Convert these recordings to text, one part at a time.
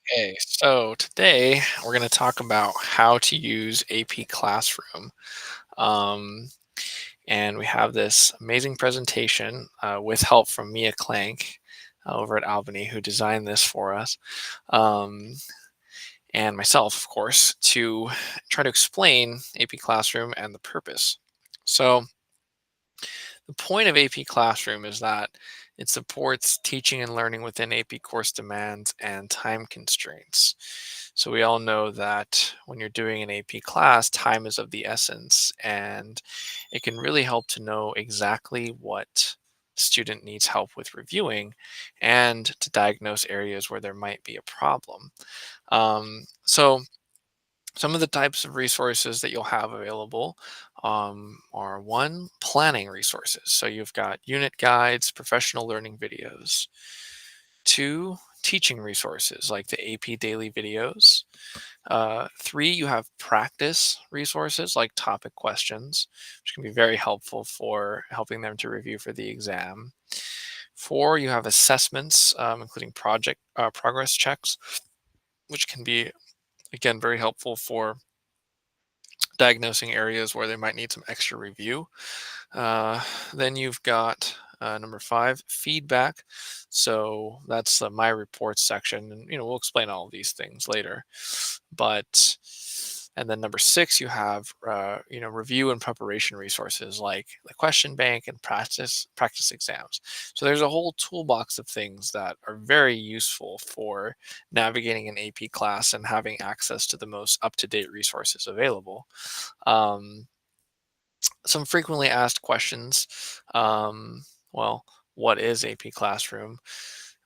Okay, so today we're going to talk about how to use AP Classroom. Um, and we have this amazing presentation with help from Mia Clank over at Albany, who designed this for us, um, and myself, of course, to try to explain AP Classroom and the purpose. So, the point of AP Classroom is that it supports teaching and learning within AP course demands and time constraints. So we all know that when you're doing an AP class, time is of the essence, and it can really help to know exactly what student needs help with reviewing and to diagnose areas where there might be a problem. So some of the types of resources that you'll have available are one, planning resources. So you've got unit guides, professional learning videos. Two, teaching resources like the AP daily videos. Three, you have practice resources like topic questions, which can be very helpful for helping them to review for the exam. Four, you have assessments, including project progress checks, which can be, again, very helpful for diagnosing areas where they might need some extra review. Then you've got number five, feedback. So that's the my reports section, and we'll explain all of these things later. But and then number six, you have review and preparation resources like the question bank and practice exams. So there's a whole toolbox of things that are very useful for navigating an AP class and having access to the most up to date resources available. Um, some frequently asked questions. Well, what is AP Classroom?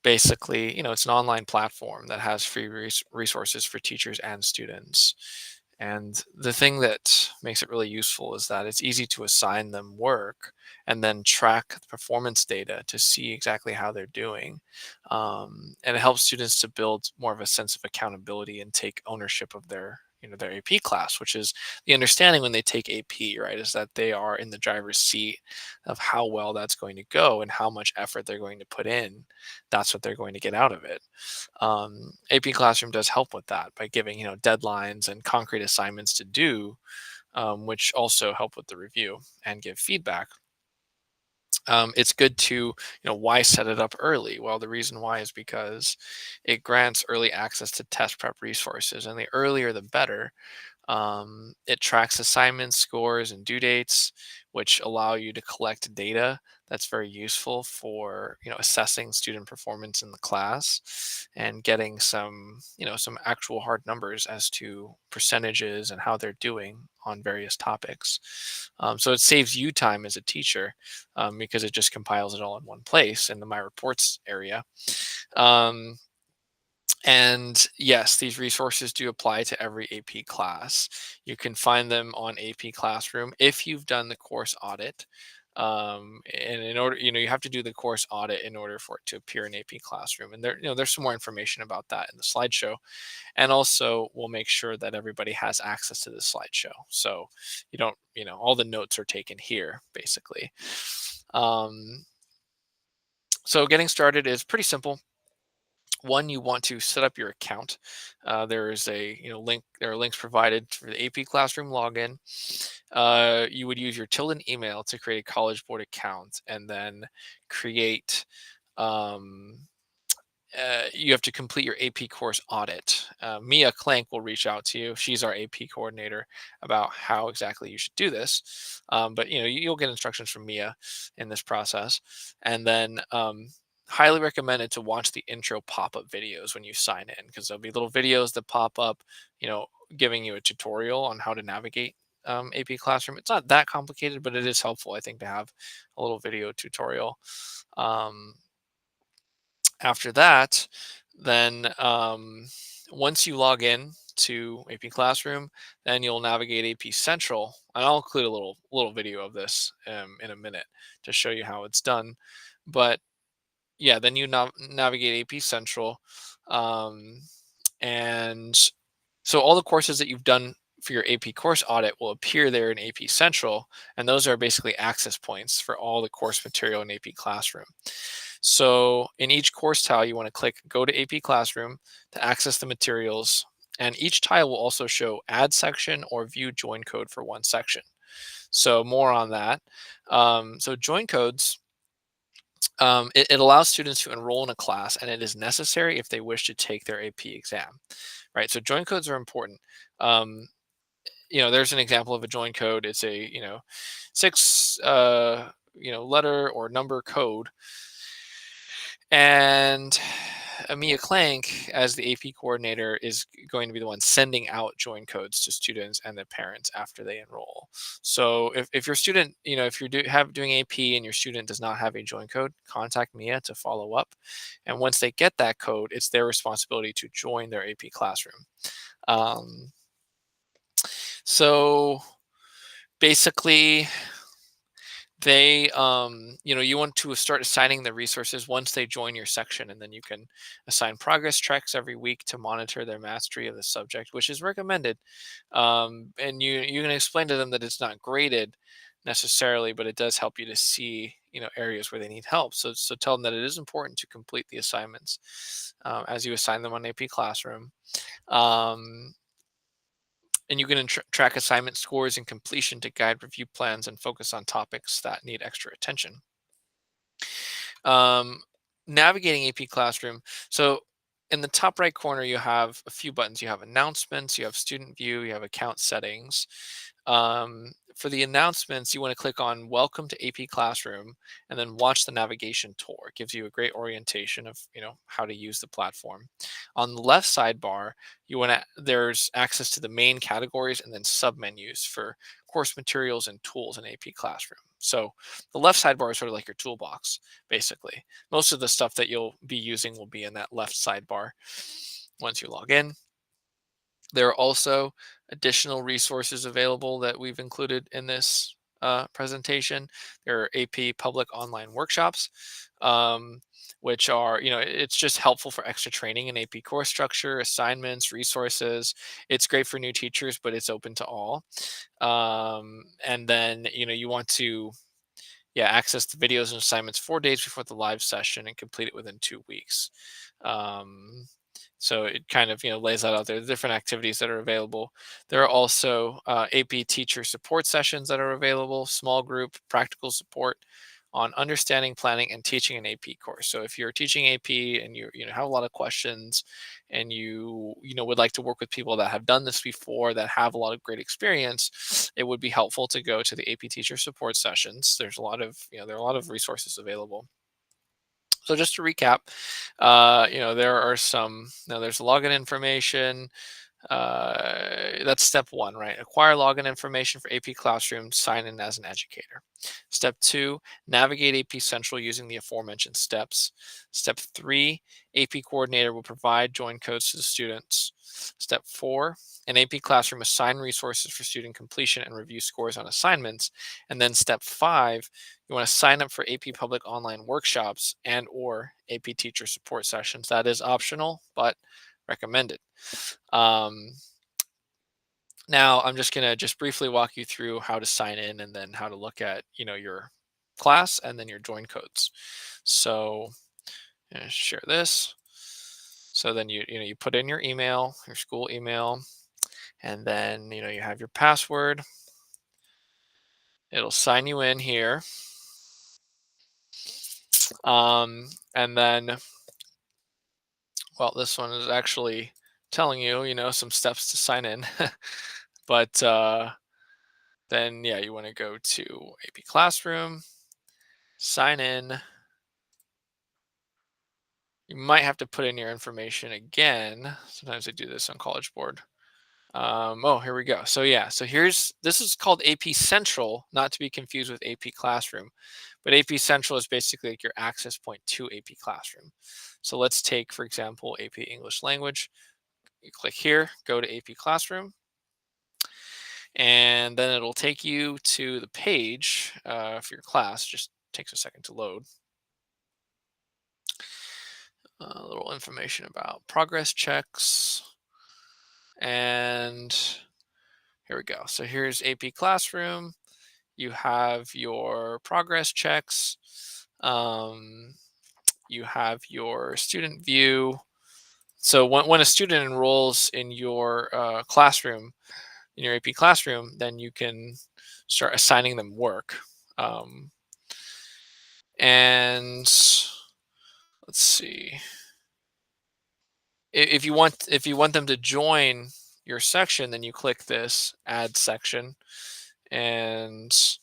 Basically, it's an online platform that has free resources for teachers and students. And the thing that makes it really useful is that it's easy to assign them work and then track the performance data to see exactly how they're doing. And it helps students to build more of a sense of accountability and take ownership of their AP class, which is the understanding when they take AP, right, is that they are in the driver's seat of how well that's going to go and how much effort they're going to put in. That's what they're going to get out of it. AP Classroom does help with that by giving deadlines and concrete assignments to do, which also help with the review and give feedback. It's good to, why set it up early? Well, the reason why is because it grants early access to test prep resources, and the earlier the better. It tracks assignments, scores, and due dates, which allow you to collect data that's very useful for assessing student performance in the class and getting some actual hard numbers as to percentages and how they're doing on various topics. So it saves you time as a teacher because it just compiles it all in one place in the My Reports area. Um, and yes, these resources do apply to every AP class. You can find them on AP Classroom if you've done the course audit. And in order, you have to do the course audit in order for it to appear in AP Classroom. And there's some more information about that in the slideshow. And also, we'll make sure that everybody has access to the slideshow. So you don't, all the notes are taken here, basically. Um, so getting started is pretty simple. One, you want to set up your account. There is a link. There are links provided for the AP Classroom login. You would use your tilde email to create a College Board account, and then create. Um, you have to complete your AP course audit. Mia Clank will reach out to you. She's our AP coordinator about how exactly you should do this. But you'll get instructions from Mia in this process, and then highly recommended to watch the intro pop-up videos when you sign in because there'll be little videos that pop up, giving you a tutorial on how to navigate AP Classroom. It's not that complicated, but it is helpful, I think, to have a little video tutorial. Um, After that, then once you log in to AP Classroom, then you'll navigate AP Central, and I'll include a little video of this in a minute to show you how it's done. But yeah, then you navigate AP Central, um, and so all the courses that you've done for your AP course audit will appear there in AP Central, and those are basically access points for all the course material in AP Classroom. So in each course tile, you want to click Go to AP Classroom to access the materials. And each tile will also show Add section or View join code for one section. So more on that. So join codes, it allows students to enroll in a class, and it is necessary if they wish to take their AP exam, right? So join codes are important. Um, there's an example of a join code. It's a, six, letter or number code. And Mia Clank, as the AP coordinator, is going to be the one sending out join codes to students and their parents after they enroll. So if your student, if you're doing AP and your student does not have a join code, contact Mia to follow up. And once they get that code, it's their responsibility to join their AP classroom. Um, so basically, you want to start assigning the resources once they join your section, and then you can assign progress checks every week to monitor their mastery of the subject, which is recommended. And you can explain to them that it's not graded necessarily, but it does help you to see areas where they need help. So tell them that it is important to complete the assignments as you assign them on AP Classroom. um, and you can track assignment scores and completion to guide review plans and focus on topics that need extra attention. Um, Navigating AP Classroom. So in the top right corner, you have a few buttons. You have announcements, you have student view, you have account settings. For the announcements, you want to click on Welcome to AP Classroom and then watch the navigation tour. It gives you a great orientation of how to use the platform. On the left sidebar, there's access to the main categories and then submenus for course materials and tools in AP Classroom. So the left sidebar is sort of like your toolbox, basically. Most of the stuff that you'll be using will be in that left sidebar once you log in. There are also additional resources available that we've included in this presentation. There are AP public online workshops, um, which are, it's just helpful for extra training in AP course structure, assignments, resources. It's great for new teachers, but it's open to all. And then, you want to access the videos and assignments 4 days before the live session and complete it within 2 weeks. Um, so it kind of lays that out there, the different activities that are available. There are also AP teacher support sessions that are available, small group practical support on understanding, planning, and teaching an AP course. So if you're teaching AP and you have a lot of questions, and you would like to work with people that have done this before, that have a lot of great experience, it would be helpful to go to the AP teacher support sessions. There's a lot of there are a lot of resources available. So just to recap, there are some. Now there's login information. That's step one, right? Acquire login information for AP Classroom, sign in as an educator. Step two, navigate AP Central using the aforementioned steps. Step three, AP coordinator will provide join codes to the students. Step four, an AP Classroom assign resources for student completion and review scores on assignments. And then step five, you want to sign up for AP Public online workshops and or AP teacher support sessions. That is optional, but recommended. Um, Now I'm just gonna just briefly walk you through how to sign in and then how to look at your class and then your join codes. So share this. So then you put in your email, your school email, and then you have your password. It'll sign you in here, and then well, this one is actually telling you some steps to sign in, but then yeah, you want to go to AP Classroom, sign in. You might have to put in your information again. Sometimes they do this on College Board. Oh, here we go. So yeah, this is called AP Central, not to be confused with AP Classroom, but AP Central is basically like your access point to AP Classroom. So let's take, for example, AP English Language. You click here, go to AP Classroom, and then it'll take you to the page for your class. Just takes a second to load. A little information about progress checks. And here we go. So here's AP Classroom. You have your progress checks. Um, you have your student view. So when a student enrolls in your classroom, in your AP classroom, then you can start assigning them work. Um, and let's see, if you want them to join your section, then you click this add section, and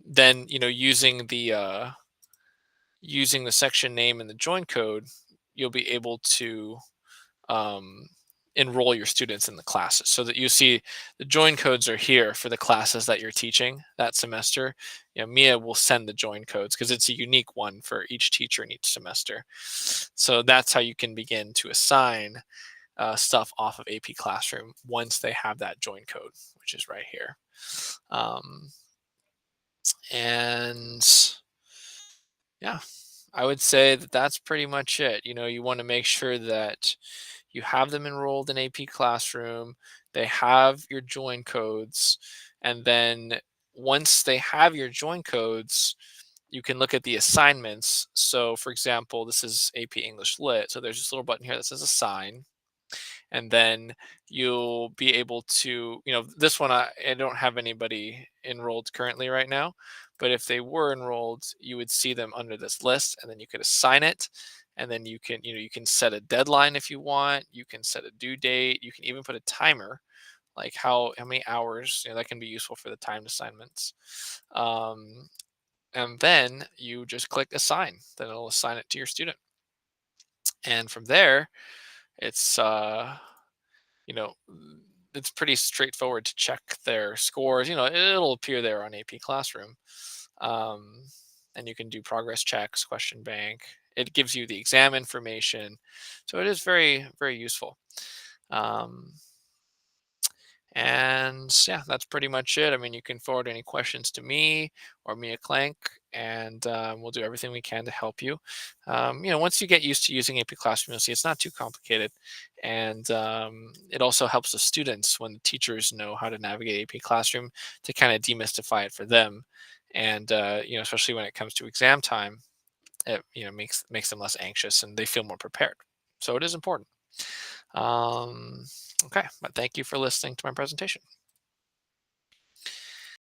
then using the section name and the join code, you'll be able to um, enroll your students in the classes, so that you see the join codes are here for the classes that you're teaching that semester. Mia will send the join codes because it's a unique one for each teacher in each semester. So that's how you can begin to assign stuff off of AP Classroom once they have that join code, which is right here. Um, and yeah, I would say that that's pretty much it. You want to make sure that you have them enrolled in AP Classroom, they have your join codes, and then once they have your join codes, you can look at the assignments. So, for example, this is AP English Lit. So there's this little button here that says assign, and then you'll be able to, this one, I don't have anybody enrolled currently right now, but if they were enrolled, you would see them under this list, and then you could assign it. And then you can set a deadline if you want, you can set a due date, you can even put a timer, like how many hours, that can be useful for the timed assignments. um, and then you just click assign, then it'll assign it to your student. And from there, it's you know, it's pretty straightforward to check their scores. It'll appear there on AP Classroom. Um, and you can do progress checks, question bank. It gives you the exam information. So it is very, very useful. Um, and yeah, that's pretty much it. I mean, you can forward any questions to me or Mia Clank, and we'll do everything we can to help you. Once you get used to using AP Classroom, you'll see it's not too complicated. And it also helps the students when the teachers know how to navigate AP Classroom to kind of demystify it for them. And, especially when it comes to exam time, it, makes them less anxious and they feel more prepared. So it is important. Um, okay, but thank you for listening to my presentation.